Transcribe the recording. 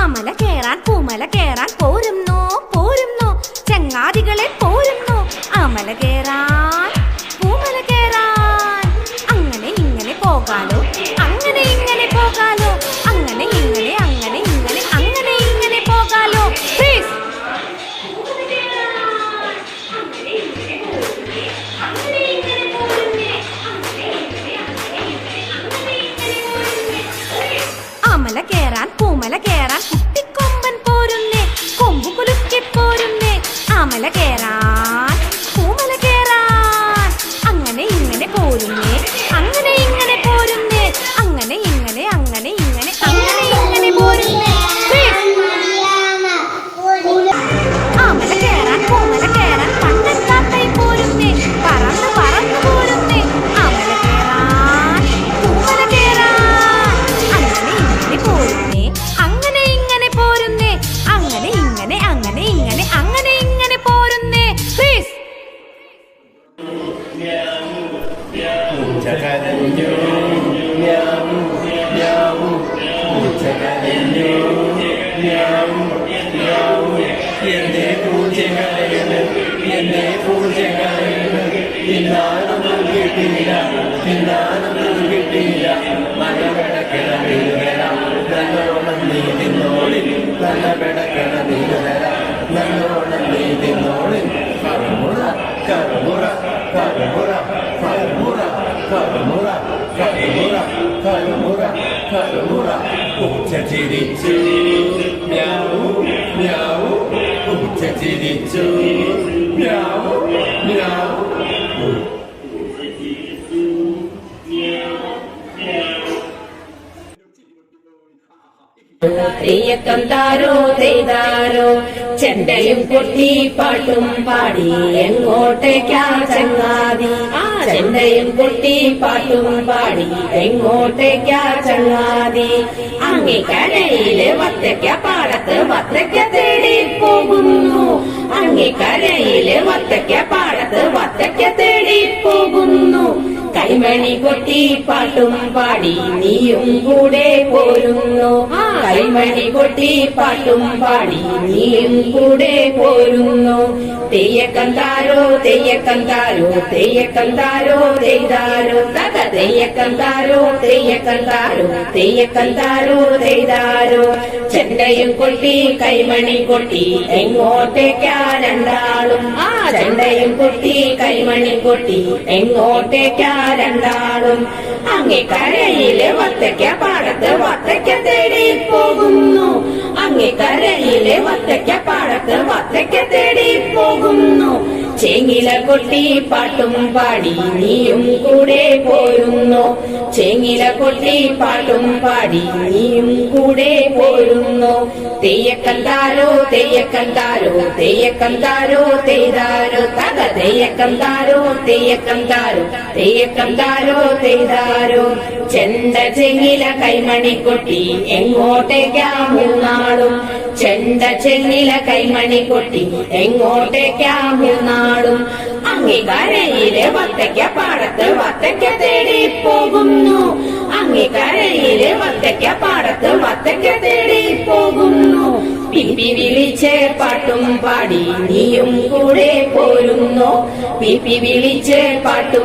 ആമല കേറാൻ പൂമല കേറാൻ പോരുന്നോ പോരുന്നോ ചങ്ങാതികളെ പോരുന്നോ ആമല കേറാൻ പൂമല കേറാൻ അങ്ങനെ ഇങ്ങനെ പോകാലോ അങ്ങനെ ഇങ്ങനെ പോകാലോ അങ്ങനെ ഇങ്ങനെ അങ്ങനെ ഇങ്ങനെ അങ്ങനെ ഇങ്ങനെ പോകാലോ പ്ലീസ് ആമല കേറാൻ പൂമല കേറാൻ കുട്ടിക്കൊമ്പൻ പോരുന്നേ കൊമ്പു കുലുക്കി പോരുന്നേ ആമല കേറാൻ പൂമല കേറാൻ അങ്ങനെ ഇങ്ങനെ പോരുന്നേ അങ്ങനെ ഇങ്ങനെ പോരുന്നേ അങ്ങനെ ഇങ്ങനെ അങ്ങനെ ഇങ്ങനെ അങ്ങനെ ഇങ്ങനെ പോരുന്നേ ആമല കേറാൻ പൂമല കേറാൻ കണ്ണൻ കാക്കൈ പോരുന്നേ പറന്ന് പറന്ന് പോരുന്നേ ആമല കേറാൻ പൂമല കേറാൻ അങ്ങനെ ഇങ്ങനെ പോരുന്നേ അങ്ങനെ ഇങ്ങനെ പോരുന്നേ അങ്ങനെ ഇങ്ങനെ അങ്ങനെ ഇങ്ങനെ അങ്ങനെ ഇങ്ങനെ പോരുന്നേ പ്ലീസ് ചിരിച്ചു മ്യാവൂ മ്യാവൂ പൂച്ച ചിരിച്ചു മ്യാവൂ മ്യാവൂ തെയ്യക്കം താരോ തെയ്താരോ ചെണ്ടയും കൊട്ടി പാട്ടും പാടി എങ്ങോട്ടേക്കാ ചങ്ങാതി ചെണ്ടയും കൊട്ടി പാട്ടും പാടി എങ്ങോട്ടേക്കാ ചങ്ങാതി അങ്ങേ കരയില് വത്തയ്ക്ക പാടത്ത് വത്തയ്ക്ക തേടി പോകുന്നു അങ്ങേ കരയില് വത്തയ്ക്ക പാടത്ത് വത്തയ്ക്ക തേടി പോകുന്നു കൈമണി കൊട്ടി പാട്ടും പാടി നീയും കൂടെ പോരുന്നു കൈമണി കൊട്ടി പാട്ടും പാടി നീയും കൂടെ പോരുന്നു തെയ്യക്കം താരോ തെയ്യക്കം താരോ തെയ്യക്കം താരോ തെയ്താരോ തക തെയ്യക്കം താരോ തെയ്യക്കം താരോ തെയ്യക്കം താരോ തെയ്താരോ ചെണ്ടയും കൊട്ടി കൈമണി കൊട്ടി എങ്ങോട്ടേക്കാ രണ്ടാളും ചെണ്ടയും കൊട്ടി കൈമണി കൊട്ടി എങ്ങോട്ടേക്കാ രണ്ടാളും അങ്ങേ കരയിലെ വത്തയ്ക്ക പാടത്ത് വത്തയ്ക്ക തേടി പോകുന്നു അങ്ങേ കരയിലെ വത്തയ്ക്ക പാടത്ത് വത്തയ്ക്ക തേടി പോകുന്നു ചേങ്ങില കൊട്ടി പാട്ടും പാടി നീയും കൂടെ പോരുന്നു ചേങ്ങില കൊട്ടി പാട്ടും പാടി നീയും കൂടെ പോരുന്നു തെയ്യക്കം താരോ തെയ്യക്കം താരോ തെയ്യക്കം താരോ തെയ്താരോ തക തെയ്യക്കം താരോ തെയ്യക്കം താരോ തെയ്യക്കം താരോ തെയ്താരോ ചെണ്ട ചെങ്ങില കൈമണി കൊട്ടി എങ്ങോട്ടേക്കാ മൂന്നാളും ചെണ്ട ചെങ്ങില കൈമണി കൊട്ടി എങ്ങോട്ടേക്കാ മൂന്നാളും അങ്ങേ കരയിലെ വത്തയ്ക്ക പാടത്ത് വത്തയ്ക്ക തേടി പോകുന്നു അങ്ങേ കരയിലെ വത്തയ്ക്ക പാടത്ത് വത്തയ്ക്ക തേടി പോകുന്നു പിപ്പി വിളിച്ച് പാട്ടും പാടി നീയും കൂടെ പോരുന്നു പിപ്പി വിളിച്ച് പാട്ടും